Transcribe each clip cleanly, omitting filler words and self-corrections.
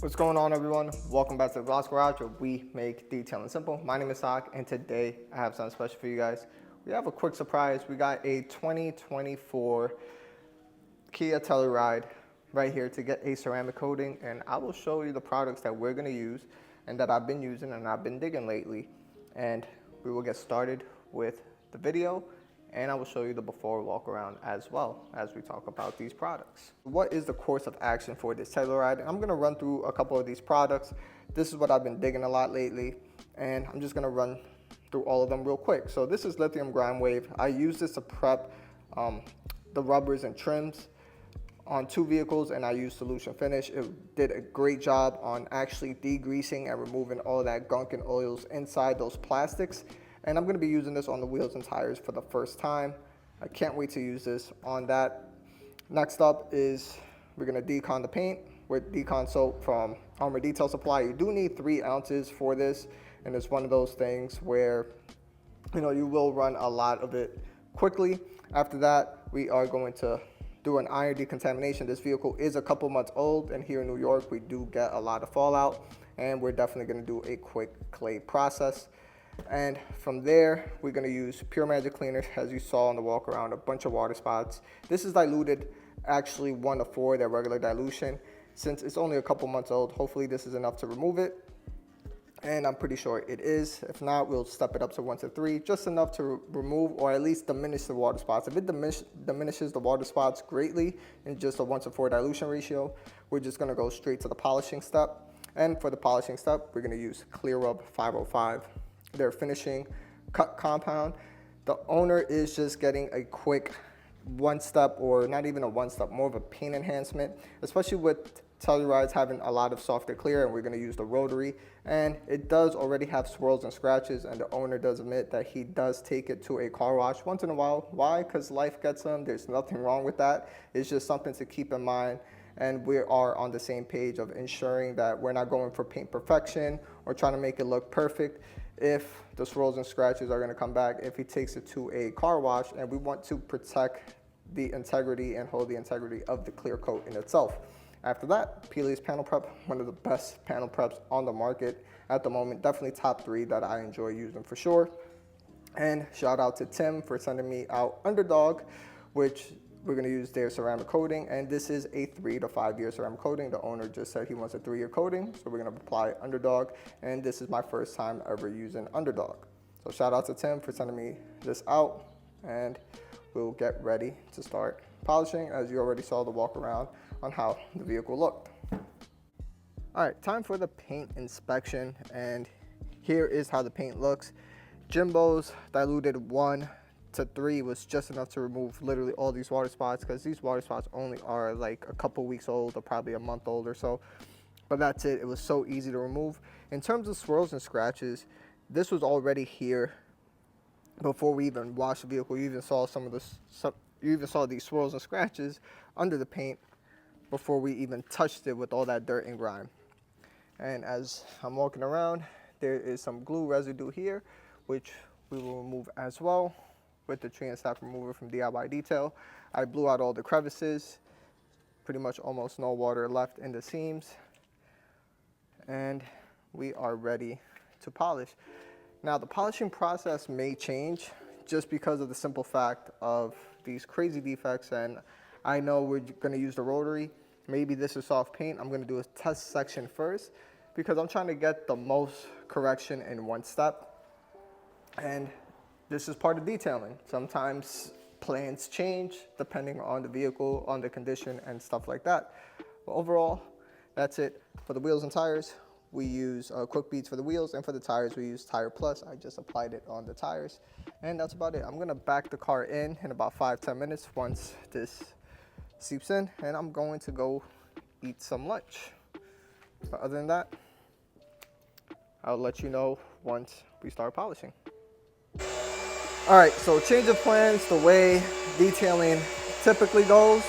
What's going on, everyone? Welcome back to the Gloss Garage, where we make detailing simple. My name is Sak, and today I have something special for you guys. We have a quick surprise. We got a 2024 Kia Telluride right here to get a ceramic coating, and I will show you the products that we're going to use and that I've been using and I've been digging lately. And we will get started with the video, and I will show you the before walk around as well as we talk about these products. What is the course of action for this Telluride? I'm gonna run through a couple of these products. This is what I've been digging a lot lately, and I'm just gonna run through all of them real quick. So this is lithium grind wave. I use this to prep the rubbers and trims on two vehicles, and I use solution finish. It did a great job on actually degreasing and removing all that gunk and oils inside those plastics. And I'm going to be using this on the wheels and tires for the first time. I can't wait to use this on that. Next up is we're going to decon the paint with decon soap from Armour Detail Supply. You do need 3 ounces for this, and it's one of those things where you will run a lot of it quickly. After that, we are going to do an iron decontamination. This vehicle is a couple months old, and here in New York we do get a lot of fallout, and we're definitely going to do a quick clay process. And from there, we're going to use Pure Magic Cleaner, as you saw on the walk around, a bunch of water spots. This is diluted actually 1:4, their regular dilution. Since it's only a couple months old, hopefully this is enough to remove it. And I'm pretty sure it is. If not, we'll step it up to 1:3, just enough to remove or at least diminish the water spots. If it diminishes the water spots greatly in just a 1:4 dilution ratio, we're just going to go straight to the polishing step. And for the polishing step, we're going to use Clear Rub 505. Their finishing cut compound. The owner is just getting a quick one step, or not even a one step, more of a paint enhancement, especially with Tellurides having a lot of softer clear, and we're going to use the Rotary. And it does already have swirls and scratches, and the owner does admit that he does take it to a car wash once in a while. Why? Because life gets them. There's nothing wrong with that. It's just something to keep in mind. And we are on the same page of ensuring that we're not going for paint perfection or trying to make it look perfect. If the swirls and scratches are going to come back, if he takes it to a car wash, and we want to protect the integrity and hold the integrity of the clear coat in itself. After that, Pele's panel prep, one of the best panel preps on the market at the moment. Definitely top 3 that I enjoy using for sure. And shout out to Tim for sending me out Undrdog, which we're going to use their ceramic coating, and this is a 3 to 5 year ceramic coating. The owner just said he wants a 3-year coating, so we're going to apply Undrdog, and this is my first time ever using Undrdog. So shout out to Tim for sending me this out, and we'll get ready to start polishing, as you already saw the walk around on how the vehicle looked. All right, time for the paint inspection, and here is how the paint looks. Jimbo's diluted 1 to 3 was just enough to remove literally all these water spots, because these water spots only are like a couple weeks old or probably a month old or so, but that's it. It was so easy to remove. In terms of swirls and scratches, this was already here before we even washed the vehicle. You even saw you even saw these swirls and scratches under the paint before we even touched it with all that dirt and grime. And as I'm walking around, there is some glue residue here, which we will remove as well with the tree and staff remover from DIY Detail. I blew out all the crevices, pretty much almost no water left in the seams, and we are ready to polish. Now, the polishing process may change just because of the simple fact of these crazy defects, and I know we're going to use the Rotary. Maybe this is soft paint. I'm going to do a test section first because I'm trying to get the most correction in one step, and this is part of detailing. Sometimes plans change depending on the vehicle, on the condition, and stuff like that. But overall, that's it. For the wheels and tires, we use quick beads for the wheels, and for the tires, we use Tyre Plus. I just applied it on the tires, and that's about it. I'm gonna back the car in about 5-10 minutes once this seeps in, and I'm going to go eat some lunch. But other than that, I'll let you know once we start polishing. All right, so change of plans, the way detailing typically goes.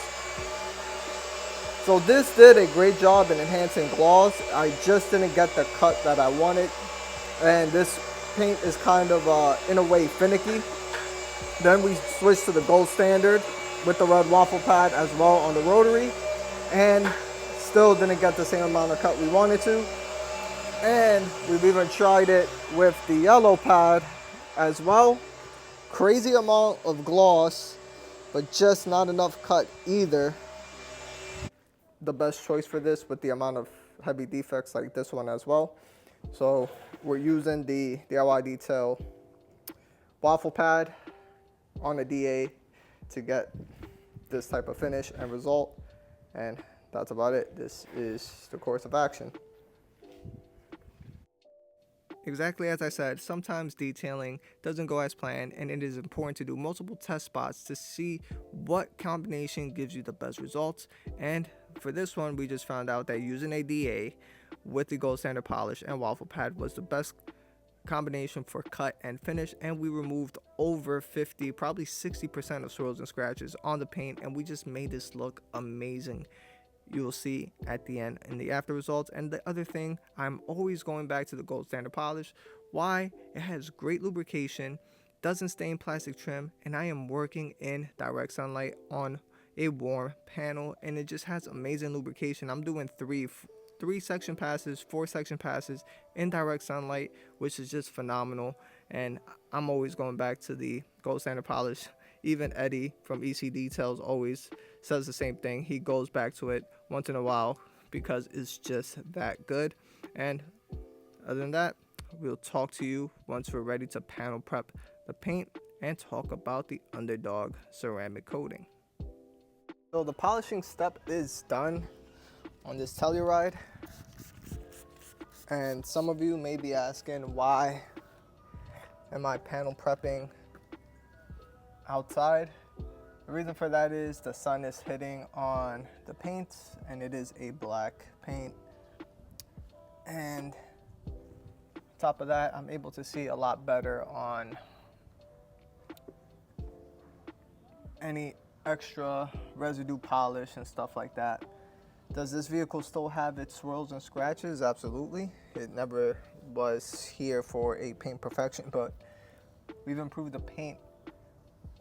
So this did a great job in enhancing gloss. I just didn't get the cut that I wanted. And this paint is kind of, in a way, finicky. Then we switched to the gold standard with the red waffle pad as well on the Rotary. And Still didn't get the same amount of cut we wanted to. And we've even tried it with the yellow pad as well. Crazy amount of gloss, but just not enough cut either. The best choice for this with the amount of heavy defects like this one as well. So we're using the DIY Detail waffle pad on a DA to get this type of finish and result. And that's about it. This is the course of action. Exactly as I said, sometimes detailing doesn't go as planned, and it is important to do multiple test spots to see what combination gives you the best results. And for this one, we just found out that using a DA with the gold standard polish and waffle pad was the best combination for cut and finish, and we removed over 50, probably 60% of swirls and scratches on the paint, and we just made this look amazing. You'll see at the end in the after results. And the other thing, I'm always going back to the gold standard polish. Why? It has great lubrication, doesn't stain plastic trim, and I am working in direct sunlight on a warm panel, and it just has amazing lubrication. I'm doing three section passes, 4 section passes in direct sunlight, which is just phenomenal. And I'm always going back to the gold standard polish. Even Eddie from EC Details always says the same thing. He goes back to it once in a while because it's just that good. And other than that, we'll talk to you once we're ready to panel prep the paint and talk about the Undrdog ceramic coating. So the polishing step is done on this Telluride. And some of you may be asking, why am I panel prepping outside? The reason for that is the sun is hitting on the paint, and it is a black paint. And on top of that, I'm able to see a lot better on any extra residue polish and stuff like that. Does this vehicle still have its swirls and scratches? Absolutely. It never was here for a paint perfection, but we've improved the paint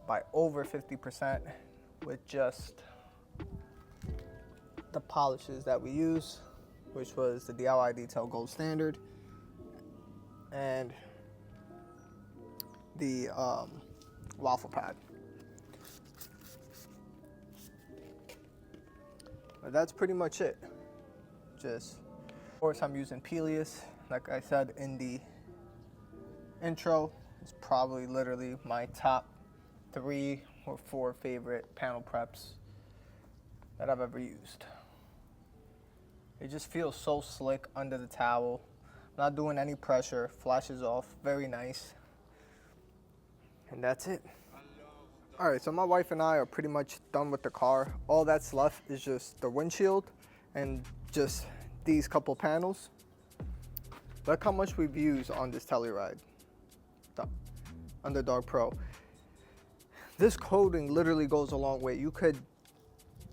by over 50% with just the polishes that we use, which was the DIY Detail Gold Standard and the waffle pad. But that's pretty much it. Of course, I'm using Pelias. Like I said in the intro, it's probably literally my top 3 or 4 favorite panel preps that I've ever used. It just feels so slick under the towel. Not doing any pressure, flashes off, very nice. And that's it. All right, so my wife and I are pretty much done with the car. All that's left is just the windshield and just these couple panels. Look how much we've used on this Telluride, the Undrdog Pro. This coating literally goes a long way. You could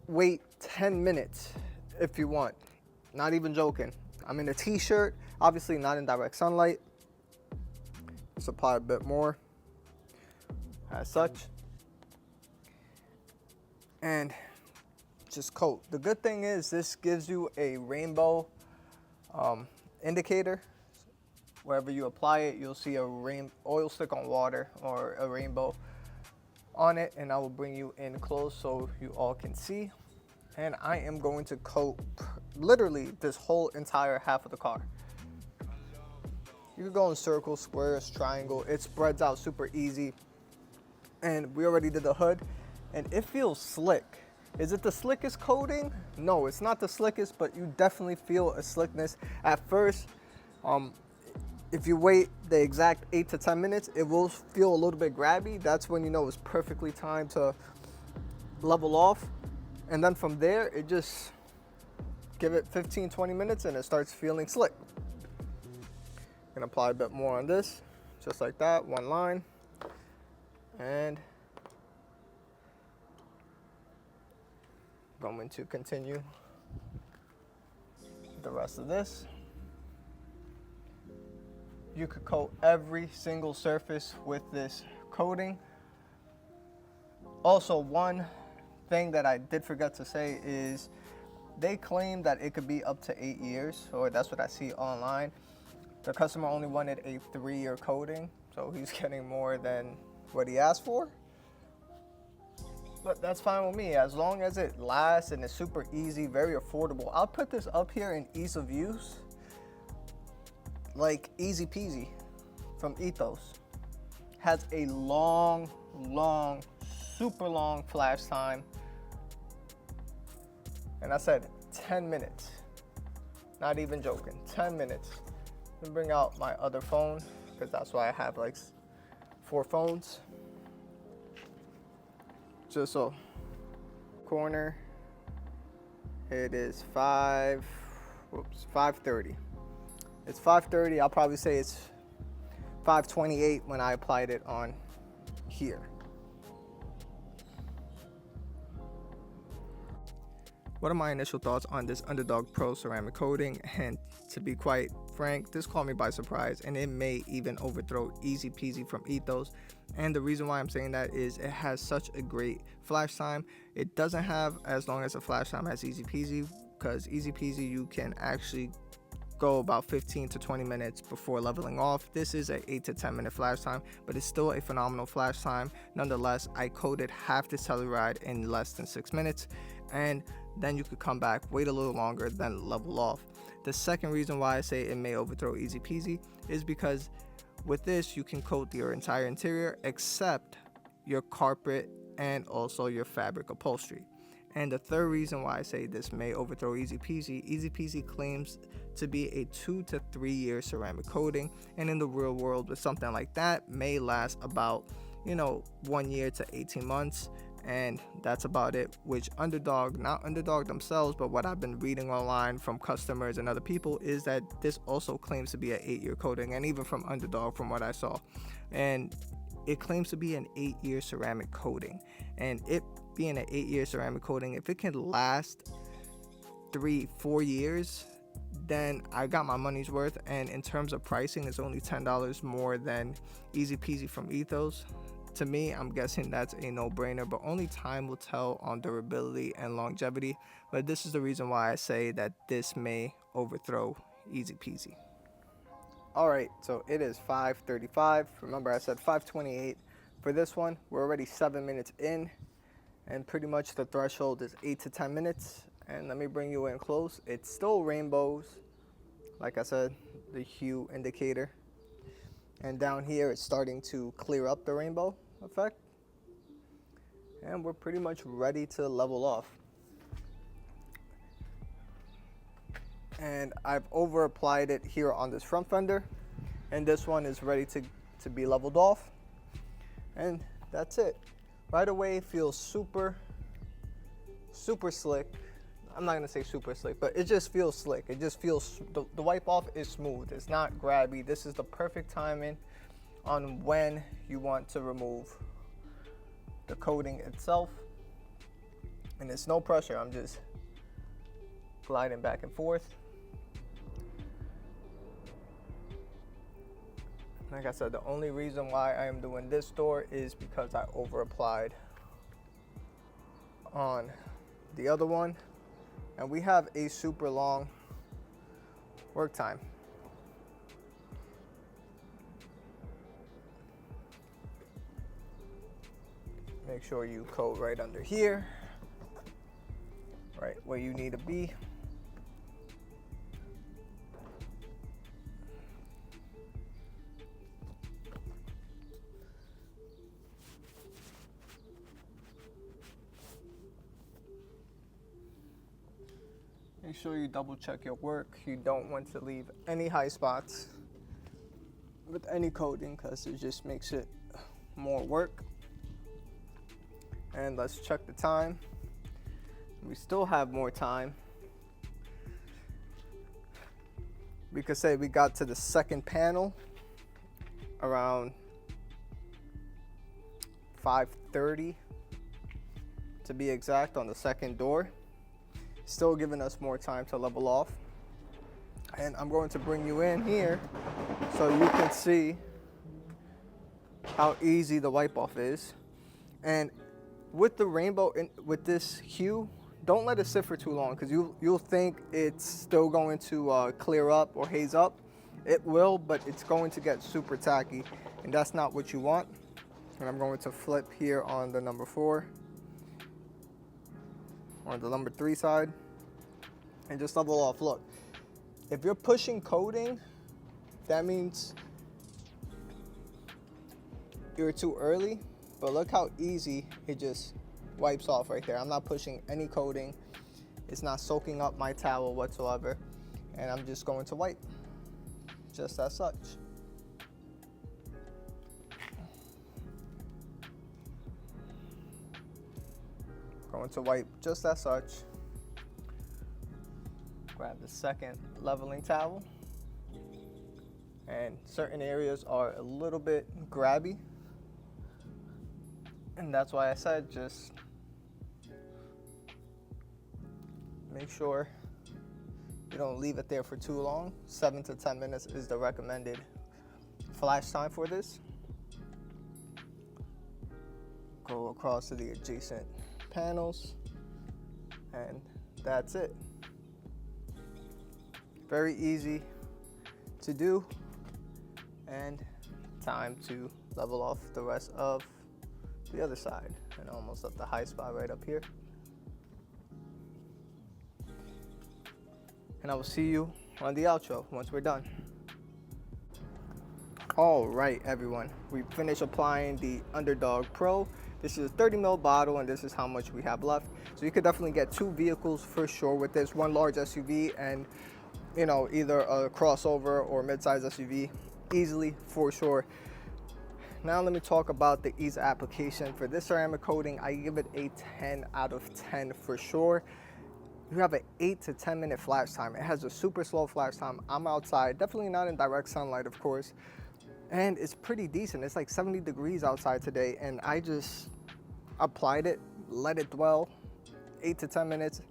wait 10 minutes if you want. Not even joking. I'm in a t-shirt, obviously not in direct sunlight. Let's apply a bit more as such. And just coat. The good thing is this gives you a rainbow indicator. Wherever you apply it, you'll see a oil stick on water or a rainbow on it, and I will bring you in close so you all can see. And I am going to coat literally this whole entire half of the car. You can go in circles, squares, triangle. It spreads out super easy. And we already did the hood, and it feels slick. Is it the slickest coating? No, it's not the slickest, but you definitely feel a slickness. At first, if you wait the exact 8 to 10 minutes, it will feel a little bit grabby. That's when you know it's perfectly timed to level off. And then from there, it just give it 15, 20 minutes and it starts feeling slick. I'm gonna apply a bit more on this, just like that, one line. And going to continue the rest of this. You could coat every single surface with this coating. Also, one thing that I did forget to say is they claim that it could be up to 8 years, or that's what I see online. The customer only wanted a 3-year coating, so he's getting more than what he asked for. But that's fine with me, as long as it lasts and it's super easy, very affordable. I'll put this up here in ease of use, like easy peasy from Ethos. Has a long, super long flash time. And I said 10 minutes, not even joking, 10 minutes. Let me bring out my other phone, because that's why I have like 4 phones. Just so, corner, it is 5:30. It's 5:30, I'll probably say it's 5:28 when I applied it on here. What are my initial thoughts on this Undrdog Pro Ceramic Coating? And to be quite frank, this caught me by surprise, and it may even overthrow Easy Peasy from Ethos. And the reason why I'm saying that is it has such a great flash time. It doesn't have as long as a flash time as Easy Peasy, because Easy Peasy you can actually go about 15 to 20 minutes before leveling off. This is an 8 to 10 minute flash time, but it's still a phenomenal flash time. Nonetheless, I coated half this Telluride in less than 6 minutes, and then you could come back, wait a little longer, then level off. The second reason why I say it may overthrow Easy Peasy is because with this you can coat your entire interior except your carpet and also your fabric upholstery. And the third reason why I say this may overthrow Easy Peasy claims to be a 2 to 3 year ceramic coating, and in the real world with something like that may last about 1 year to 18 months. And that's about it. Which Undrdog, not Undrdog themselves, but what I've been reading online from customers and other people, is that this also claims to be an 8-year coating, and even from Undrdog from what I saw, and it claims to be an 8-year ceramic coating. And it being an 8-year ceramic coating, if it can last 3-4 years, then I got my money's worth. And in terms of pricing, it's only $10 more than Easy Peasy from Ethos. To me, I'm guessing that's a no-brainer, but only time will tell on durability and longevity. But this is the reason why I say that this may overthrow Easy Peasy. All right, so it is 5:35. Remember, I said 5:28 for this one. We're already 7 minutes in, and pretty much the threshold is 8 to 10 minutes. And let me bring you in close. It's still rainbows, like I said, the hue indicator. And down here, it's starting to clear up the rainbow effect. And we're pretty much ready to level off. And I've over applied it here on this front fender. And this one is ready to be leveled off. And that's it. Right away, it feels super slick. I'm not gonna say super slick, but it just feels slick. It just feels, the wipe off is smooth. It's not grabby. This is the perfect timing on when you want to remove the coating itself. And it's no pressure. I'm just gliding back and forth. Like I said, the only reason why I am doing this door is because I over applied on the other one. And we have a super long work time. Make sure you coat right under here, right where you need to be. Make sure you double check your work. You don't want to leave any high spots with any coating, because it just makes it more work. And let's check the time. We still have more time. We could say we got to the second panel around 5:30 to be exact, on the second door. Still giving us more time to level off. And I'm going to bring you in here so you can see how easy the wipe off is. And with the rainbow, with this hue, don't let it sit for too long, because you'll think it's still going to clear up or haze up. It will, but it's going to get super tacky, and that's not what you want. And I'm going to flip here on the number 4, on the number 3 side, and just level off. Look, if you're pushing coating, that means you're too early, but look how easy it just wipes off right there. I'm not pushing any coating. It's not soaking up my towel whatsoever, and I'm just going to wipe just as such. Going to wipe just as such. Grab the second leveling towel, and certain areas are a little bit grabby, and that's why I said just make sure you don't leave it there for too long. 7 to 10 minutes is the recommended flash time for this. Go across to the adjacent panels, and that's it. Very easy to do, and time to level off the rest of the other side. And almost at the high spot right up here. And I will see you on the outro once we're done. All right, everyone, we finished applying the Undrdog Pro. This is a 30 ml bottle, and this is how much we have left. So you could definitely get 2 vehicles for sure with this, 1 large SUV and, you know, either a crossover or mid-size SUV easily for sure. Now let me talk about the ease of application. For this ceramic coating, I give it a 10 out of 10 for sure. You have an 8 to 10 minute flash time. It has a super slow flash time. I'm outside, definitely not in direct sunlight, of course. And it's pretty decent. It's like 70 degrees outside today, and I just applied it, let it dwell, 8 to 10 minutes.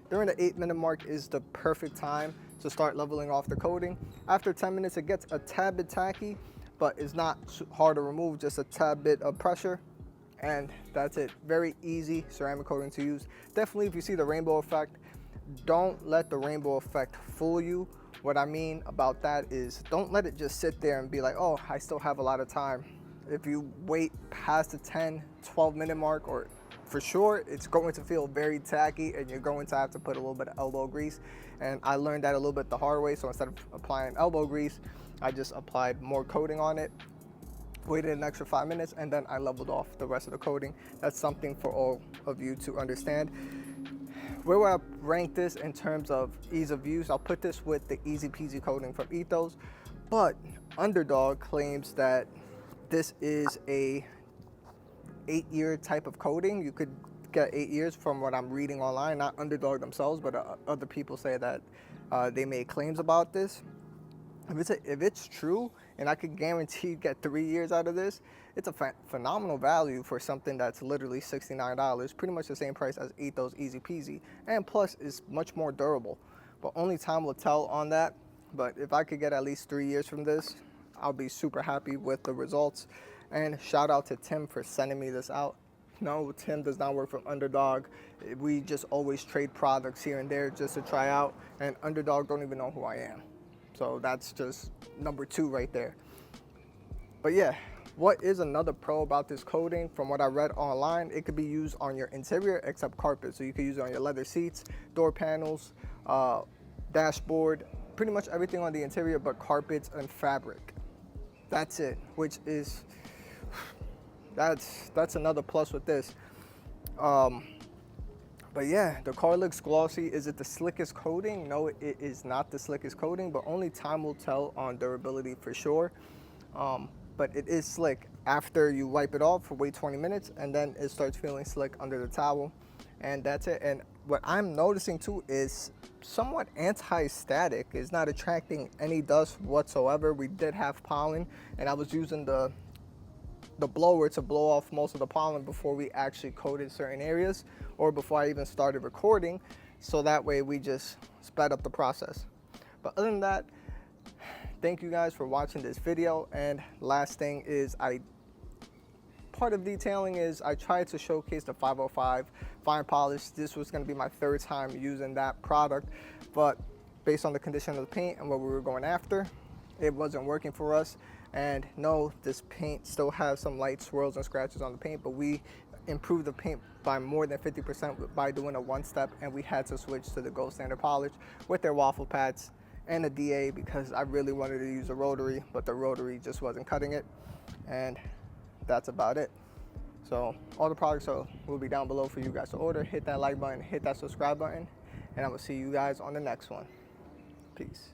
During the 8-minute mark is the perfect time to start leveling off the coating. After 10 minutes, it gets a tad bit tacky, but it's not hard to remove, just a tad bit of pressure. And that's it. Very easy ceramic coating to use. Definitely, if you see the rainbow effect, don't let the rainbow effect fool you. What I mean about that is, don't let it just sit there and be like, oh, I still have a lot of time. If you wait past the 10, 12-minute mark, or for sure, it's going to feel very tacky, and you're going to have to put a little bit of elbow grease. And I learned that a little bit the hard way. So instead of applying elbow grease, I just applied more coating on it, waited an extra 5 minutes, and then I leveled off the rest of the coating. That's something for all of you to understand. Where would I rank this in terms of ease of use? I'll put this with the Easy Peasy coating from Ethos, but Undrdog claims that this is a 8-year type of coating. You could get 8 years from what I'm reading online, not Undrdog themselves, but other people say that they made claims about this. If it's true, and I could guarantee get 3 years out of this, it's a phenomenal value for something that's literally $69, pretty much the same price as Ethos Easy Peasy, and plus is much more durable. But only time will tell on that. But if I could get at least 3 years from this, I'll be super happy with the results. And shout out to Tim for sending me this out. No, Tim does not work from Undrdog. We just always trade products here and there just to try out, and Undrdog don't even know who I am. So that's just number 2 right there. But yeah, what is another pro about this coating? From what I read online, it could be used on your interior except carpet. So you could use it on your leather seats, door panels, dashboard, pretty much everything on the interior but carpets and fabric. That's it, which is, that's another plus with this. But yeah, the car looks glossy. Is it the slickest coating? No, it is not the slickest coating, but only time will tell on durability for sure. But it is slick after you wipe it off for wait 20 minutes, and then it starts feeling slick under the towel, and that's it. And what I'm noticing too is somewhat anti-static. It's not attracting any dust whatsoever. We did have pollen, and I was using the blower to blow off most of the pollen before we actually coated certain areas, or before I even started recording, so that way we just sped up the process. But other than that, thank you guys for watching this video. And last thing is, I part of detailing is I tried to showcase the 505 fine polish. This was going to be my third time using that product, but based on the condition of the paint and what we were going after, it wasn't working for us. And no, this paint still has some light swirls and scratches on the paint, but we improved the paint by more than 50% by doing a one-step, and we had to switch to the gold standard polish with their waffle pads and a DA because I really wanted to use a Rotary, but the Rotary just wasn't cutting it. And that's about it. So all the products will be down below for you guys to order. Hit that like button, hit that subscribe button, and I will see you guys on the next one. Peace.